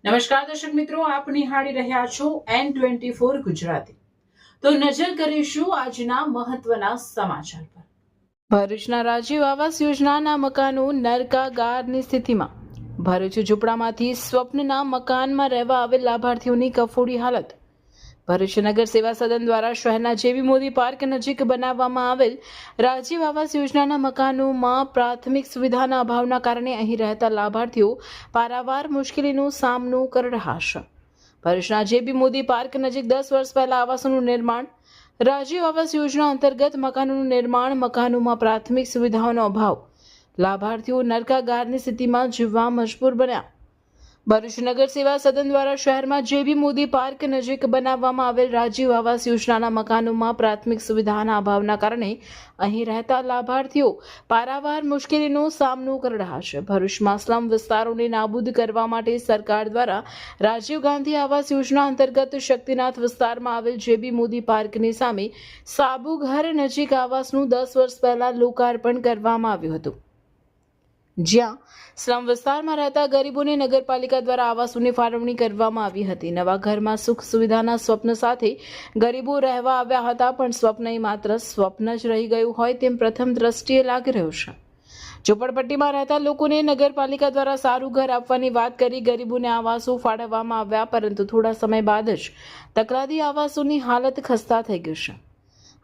નમસ્કાર દર્શક મિત્રો, આપ નિહાળી રહ્યા છો N24 ગુજરાતી। તો નજર કરીશું આજના મહત્વના સમાચાર પર। ભરૂચના રાજીવ આવાસ યોજનાના મકાનો નરકાગારની સ્થિતિમાં। ભરૂચ ઝૂંપડામાંથી સ્વપ્નના મકાનમાં રહેવા આવેલ લાભાર્થીઓની કફોડી હાલત। ભરૂચ નગર સેવા સદન દ્વારા શહેરના જેવી મોદી પાર્ક નજીક બનાવવામાં આવેલ રાજીવ આવાસ યોજનાના મકાનોમાં પ્રાથમિક સુવિધાના અભાવના કારણે અહીં રહેતા લાભાર્થીઓ પારાવાર મુશ્કેલીનો સામનો કરી રહ્યા છે। ભરૂચના જેબી મોદી પાર્ક નજીક 10 વર્ષ પહેલા આવાસોનું નિર્માણ। રાજીવ આવાસ યોજના અંતર્ગત મકાનોનું નિર્માણ, મકાનોમાં પ્રાથમિક સુવિધાઓનો અભાવ, લાભાર્થીઓ નરકાગારની સ્થિતિમાં જીવવા મજબૂર બન્યા। ભરૂચ નગર સેવા સદન દ્વારા શહેરમાં જેબી મોદી પાર્ક નજીક બનાવવામાં આવેલ રાજીવ આવાસ યોજનાના મકાનોમાં પ્રાથમિક સુવિધાના અભાવના કારણે અહીં રહેતા લાભાર્થીઓ પારાવાર મુશ્કેલીનો સામનો કરી રહ્યા છે। ભરૂચમાં સ્લમ વિસ્તારોને નાબૂદ કરવા માટે સરકાર દ્વારા રાજીવ ગાંધી આવાસ યોજના અંતર્ગત શક્તિનાથ વિસ્તારમાં આવેલ જેબી મોદી પાર્કની સામે સાબુઘર નજીક આવાસનું 10 વર્ષ પહેલા લોકાર્પણ કરવામાં આવ્યું હતું, જ્યાં સ્લમ વિસ્તારમાં રહેતા ગરીબોને નગરપાલિકા દ્વારા આવાસોની ફાળવણી કરવામાં આવી હતી। નવા ઘરમાં સુખ સુવિધાના સ્વપ્ન સાથે ગરીબો રહેવા આવ્યા હતા, પણ સ્વપ્ન એ માત્ર સ્વપ્ન જ રહી ગયું હોય તેમ પ્રથમ દ્રષ્ટિએ લાગી રહ્યું છે। ઝૂંપડપટ્ટીમાં રહેતા લોકોને નગરપાલિકા દ્વારા સારું ઘર આપવાની વાત કરી ગરીબોને આવાસો ફાળવવામાં આવ્યા, પરંતુ થોડા સમય બાદ જ તકરારી આવાસોની હાલત ખસ્તા થઈ ગઈ છે।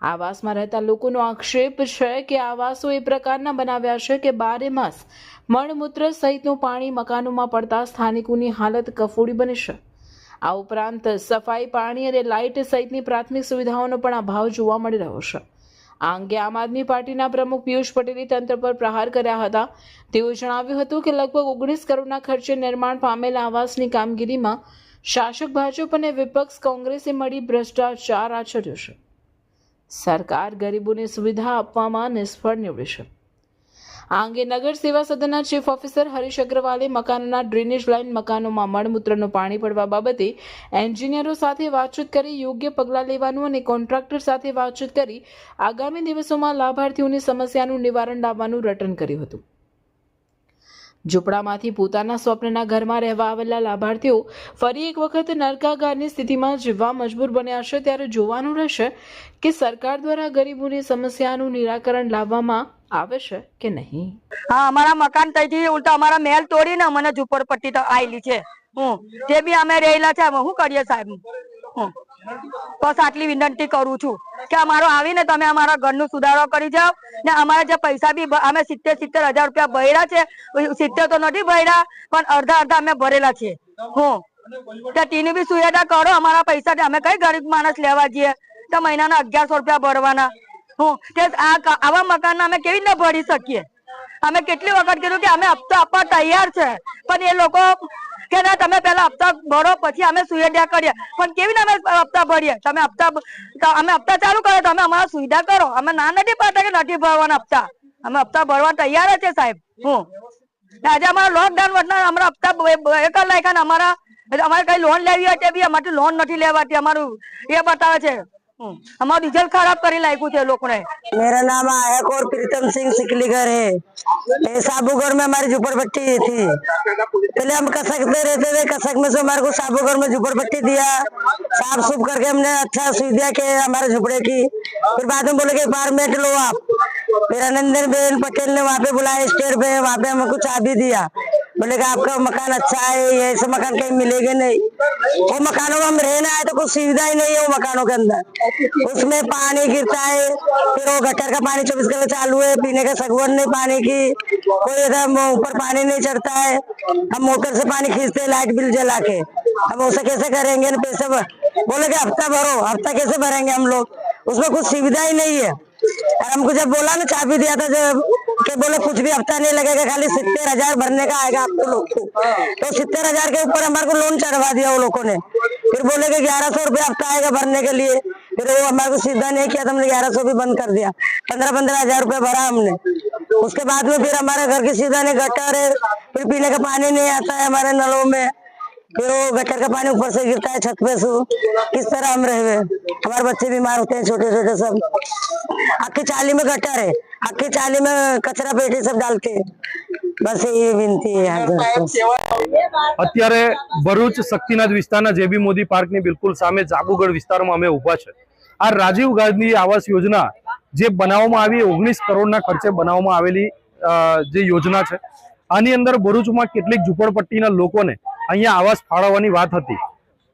આવાસમાં રહેતા લોકોનો આક્ષેપ છે કે આવાસો એ પ્રકારના બનાવ્યા છે કે 12 માસ મળમૂત્ર સહિતનું પાણી મકાનોમાં પડતા સ્થાનિકોની હાલત કફોડી બની છે। આ ઉપરાંત સફાઈ, પાણી અને લાઇટ સહિતની પ્રાથમિક સુવિધાઓનો પણ અભાવ જોવા મળી રહ્યો છે। આ અંગે આમ આદમી પાર્ટીના પ્રમુખ પિયુષ પટેલે તંત્ર પર પ્રહાર કર્યા હતા। તેઓએ જણાવ્યું હતું કે લગભગ 19 કરોડના ખર્ચે નિર્માણ પામેલ આવાસની કામગીરીમાં શાસક ભાજપ અને વિપક્ષ કોંગ્રેસે મળી ભ્રષ્ટાચાર આચર્યો છે। સરકાર ગરીબોને સુવિધા આપવામાં નિષ્ફળ નીવડી છે। આ અંગે નગર સેવા સદનના ચીફ ઓફિસર હરીશ અગ્રવાલે મકાનોના ડ્રેનેજ લાઇન, મકાનોમાં મળમૂત્રનું પાણી પડવા બાબતે એન્જિનિયરો સાથે વાતચીત કરી યોગ્ય પગલાં લેવાનું અને કોન્ટ્રાક્ટર સાથે વાતચીત કરી આગામી દિવસોમાં લાભાર્થીઓની સમસ્યાનું નિવારણ લાવવાનું રટણ કર્યું હતું। ઝૂંપડામાંથી પોતાના સ્વપ્નના ઘરમાં રહેવા આવેલા લાભાર્થીઓ ફરી એક વખત નરકાગારની સ્થિતિમાં જીવવા મજબૂર બન્યા છે। ત્યારે જોવાનું રહેશે કે સરકાર દ્વારા ગરીબોની સમસ્યાનું નિરાકરણ લાવવામાં આવે છે કે નહીં। હા, અમારા મકાન તઈથી ઉલટા અમારા મહેલ તોડીને મને ઝૂંપડપટ્ટી તો આવેલી છે। તે બી અમે રહેલા છે। શું કરીએ સાહેબ? બસ આટલી વિનંતી કરું છું કે અમારો આવીને તમે અમારા ઘરનું સુધારો કરી જાઓ ને અમારા જે પૈસા બી અમે 70,000 રૂપિયા ભર્યા છે, 70 તો નથી ભર્યા પણ અડધા અમે ભરેલા છે। તેની બી સુવિધા કરો। અમારા પૈસા અમે કઈ ગરીબ માણસ લેવા જઈએ તો મહિનાના 1100 રૂપિયા ભરવાના। આવા મકાન અમે કેવી રીતે ભરી શકીએ? અમે કેટલી વખત કીધું કે અમે હપ્તા આપવા તૈયાર છે, પણ એ લોકો કે ના તમે પેલા હપ્તા ભરો પછી અમે સુવિધા કરીએ। પણ કેવી રીતે અમે હપ્તા ભરીએ? અમે હપ્તા ચાલુ કરો તો અમે અમારા સુવિધા કરો। અમે ના નથી પાડતા કે નથી ભરવાના હપ્તા, અમે હપ્તા ભરવા તૈયાર જ છે સાહેબ। આજે અમારા લોકડાઉન વચના અમારા હપ્તા એક લાયકા અમારે કઈ લોન લેવી હોય તે બી અમારી લોન નથી લેવાતી। અમારું એ બતાવે છે, हमारा रिजल्ट खराब कर लोग ने। मेरा नाम आयक और प्रीतम सिंह सिकलीगर है। साबूगढ़ में हमारी झुपड़पट्टी थी। पहले हम कसक में रहते थे, कसक में से हमारे को साबूगढ़ में झुपड़पट्टी दिया, साफ सुफ करके हमने अच्छा सुविधा के हमारे झुपड़े की। फिर बाद में बोले कि अपार्टमेंट लो आप। फिर आनंदन बेन पटेल ने वहाँ पे बुलाया स्टेट पे, वहाँ पे हमको चाबी दिया। बोले कि आपका मकान अच्छा है, ऐसे मकान कहीं मिलेगा नहीं। वो मकानों में हम रहने आए तो कुछ सुविधा ही नहीं है वो मकानों के अंदर। उसमें पानी गिरता है, फिर वो गटर का पानी 24 घंटे चालू है, पीने का सगवड़ नहीं पानी की, कोई एकदम ऊपर पानी नहीं चढ़ता है। हम मोटर से पानी खींचते हैं लाइट बिल जला के। हम उसे कैसे करेंगे? पैसे बोले कि हफ्ता भरो, हफ्ता कैसे भरेंगे हम लोग? उसमें कुछ सुविधा ही नहीं है। और हमको जब बोला ना, चाबी दिया था जब के बोले कुछ भी हफ्ता नहीं लगेगा, खाली 70,000 भरने का आएगा आपको लोग को। तो 70,000 के ऊपर हमारे को लोन चढ़वा दिया वो लोगों ने। फिर बोले कि 1100 रुपया हफ्ता आएगा भरने के लिए। फिर वो हमारे को सीधा नहीं किया, तो हमने 1100 भी बंद कर दिया। 15,000 रुपया भरा हमने। उसके बाद में फिर हमारे घर की सीधा ने गटर है, फिर पीने का पानी नहीं आता है हमारे नलों में। फिर वो गटर का पानी ऊपर से गिरता है छत पे से, किस तरह हम रहे? हमारे बच्चे बीमार होते हैं छोटे छोटे सब। आखी चाली में गटर है, आखी चाली में कचरा पेटी सब डालते हैं। बस ये विनती है અત્યારે ભરૂચ શક્તિનાથ વિસ્તારના જેબી મોદી પાર્કની બિલકુલ સામે જાબુગઢ વિસ્તારમાં અમે ઊભા છે। આ રાજીવ ગાંધી આવાસ યોજના જે બનાવવામાં આવી 19 કરોડના ખર્ચે બનાવવામાં આવેલી જે યોજના છે, આની અંદર ભરૂચમાં કેટલીક ઝૂંપડપટ્ટીના લોકોને અહીંયા આવાસ ફાળવવાની વાત હતી,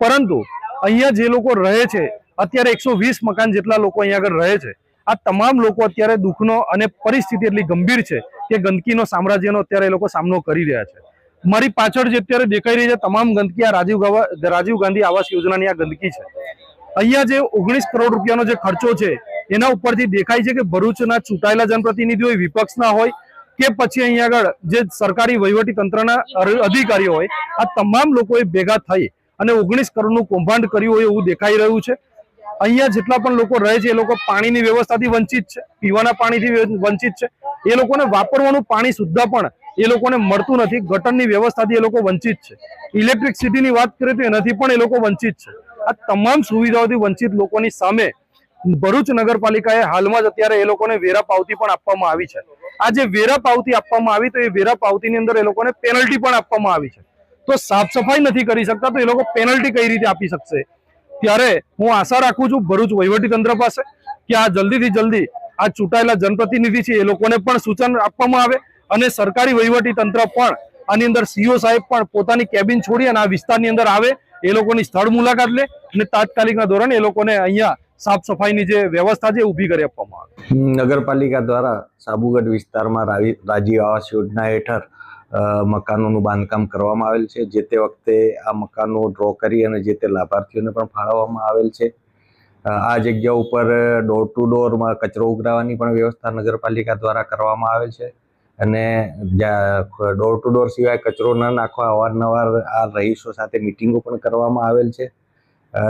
પરંતુ અહીંયા જે લોકો રહે છે અત્યારે 120 મકાન જેટલા લોકો અહીંયા આગળ રહે છે। આ તમામ લોકો અત્યારે દુઃખનો અને પરિસ્થિતિ એટલી ગંભીર છે કે ગંદકીનો સામ્રાજ્યનો અત્યારે એ લોકો સામનો કરી રહ્યા છે। મારી પાછળ જે અત્યારે દેખાઈ રહી છે તમામ ગંદકી આ રાજીવ ગાંધી આવાસ યોજનાની આ ગંદકી છે। અહીંયા જે 19 કરોડ રૂપિયાનો જે ખર્ચો છે એના ઉપરથી દેખાય છે કે ભરૂચના ચૂંટાયેલા જનપ્રતિનિધિઓ વિપક્ષના હોય કે પછી અહીંયા આગળ જે સરકારી વહીવટી તંત્રના અધિકારીઓ હોય, આ તમામ લોકોએ ભેગા થઈ અને 19 કરોડનું કૌભાંડ કર્યું હોય એવું દેખાઈ રહ્યું છે। અહીંયા જેટલા પણ લોકો રહે છે એ લોકો પાણીની વ્યવસ્થાથી વંચિત છે, પીવાના પાણીથી વંચિત છે, એ લોકોને વાપરવાનું પાણી સુદ્ધા પણ એ લોકોને મળતું નથી, ગટરની વ્યવસ્થાથી એ લોકો વંચિત છે, ઇલેક્ટ્રિસિટીની વાત કરીએ તો એનાથી પણ એ લોકો વંચિત છે। આ તમામ સુવિધાઓથી વંચિત લોકોની સામે ભરૂચ નગરપાલિકાએ હાલમાં જ અત્યારે એ લોકોને વેરા પાવતી પણ આપવામાં આવી છે। આ જે વેરા પાવતી આપવામાં આવી તો એ વેરા પાવતીની અંદર એ લોકોને પેનલ્ટી પણ આપવામાં આવી છે। તો સાફ સફાઈ નથી કરી શકતા તો એ લોકો પેનલ્ટી કઈ રીતે આપી શકશે? ત્યારે હું આશા રાખું છું ભરૂચ વહીવટી તંત્ર પાસે કે આ જલ્દીથી જલ્દી આ ચૂંટાયેલા જનપ્રતિનિધિ છે એ લોકોને પણ સૂચન આપવામાં આવે અને સરકારી વહીવટી તંત્ર પણ આની અંદર સીઓ સાહેબ પણ પોતાની કેબિન છોડી અને આ વિસ્તારની અંદર આવે, એ લોકોની સ્થળ મુલાકાત લે અને તાત્કાલિકના ધોરણે એ લોકોને અહીંયા સાફ સફાઈની જે વ્યવસ્થા છે ઊભી કરી આપવામાં આવે। નગરપાલિકા દ્વારા સાબુગઢ વિસ્તારમાં રાજીવ આવાસ યોજના હેઠળ મકાનોનું બાંધકામ કરવામાં આવેલ છે। જે તે વખતે આ મકાનો ડ્રો કરી અને જે તે લાભાર્થીઓને પણ ફાળવવામાં આવેલ છે। આ જગ્યા ઉપર ડોર ટુ ડોરમાં કચરો ઉઘરાવવાની પણ વ્યવસ્થા નગરપાલિકા દ્વારા કરવામાં આવે છે અને ડોર ટુ ડોર સિવાય કચરો ન નાખવા અવારનવાર આ રહીશો સાથે મિટિંગો પણ કરવામાં આવેલ છે।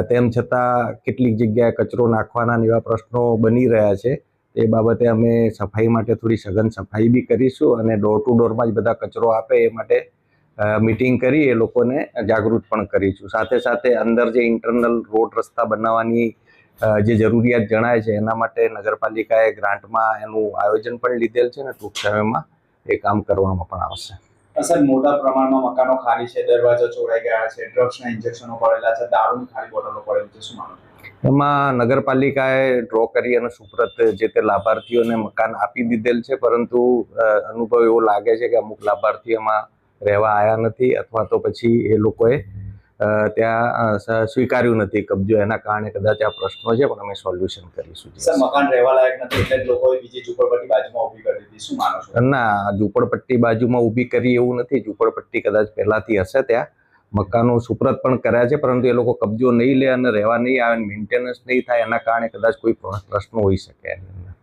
તેમ છતાં કેટલીક જગ્યાએ કચરો નાખવાના એવા પ્રશ્નો બની રહ્યા છે। એ બાબતે અમે સફાઈ માટે થોડી સઘન સફાઈ બી કરીશું અને ડોર ટુ ડોરમાં જ બધા કચરો આપે એ માટે મિટિંગ કરી એ લોકોને જાગૃત પણ કરીશું। સાથે સાથે અંદર જે ઇન્ટરનલ રોડ રસ્તા બનાવવાની જે જરૂરિયાત જણાય છે એના માટે નગરપાલિકાએ ગ્રાન્ટમાં એનું આયોજન પણ લીધેલ છે અને ટૂંક સમયમાં એ કામ કરવામાં પણ આવશે। સર, મોટા પ્રમાણમાં મકાનો ખાલી છે, દરવાજા ચોરાઈ ગયા છે, ડ્રગ્સના ઇન્જેક્શનો પડેલા છે, દારૂની ખાલી બોટલો પડેલી છે, શું માનો? એમાં નગરપાલિકાએ ડ્રો કરી અને સુપ્રત જે તે લાભાર્થીઓને મકાન આપી દીધેલ છે, પરંતુ અનુભવ એવો લાગે છે કે અમુક લાભાર્થીઓ એમાં રહેવા આવ્યા નથી અથવા તો પછી એ લોકોએ ત્યાં સ્વીકાર્યું નથી કબજો, એના કારણે કદાચ આ પ્રશ્નો છે પણ અમે સોલ્યુશન કરીશું। સર, મકાન રહેવા લાયક નથી એટલે લોકોએ બીજી ઝૂંપડપટ્ટી બાજુમાં ઊભી કરી દીધી, શું માનો છો? ના, ઝૂંપડપટ્ટી બાજુમાં ઊભી કરી એવું નથી, ઝૂંપડપટ્ટી કદાચ પહેલાથી હશે, ત્યાં મકાનો સુપ્રત પણ કર્યા છે, પરંતુ એ લોકો કબજો નહીં લે અને રહેવા નહીં આવે, મેન્ટેનન્સ નહીં થાય, એના કારણે કદાચ કોઈ પ્રશ્નો હોઈ શકે એની અંદર।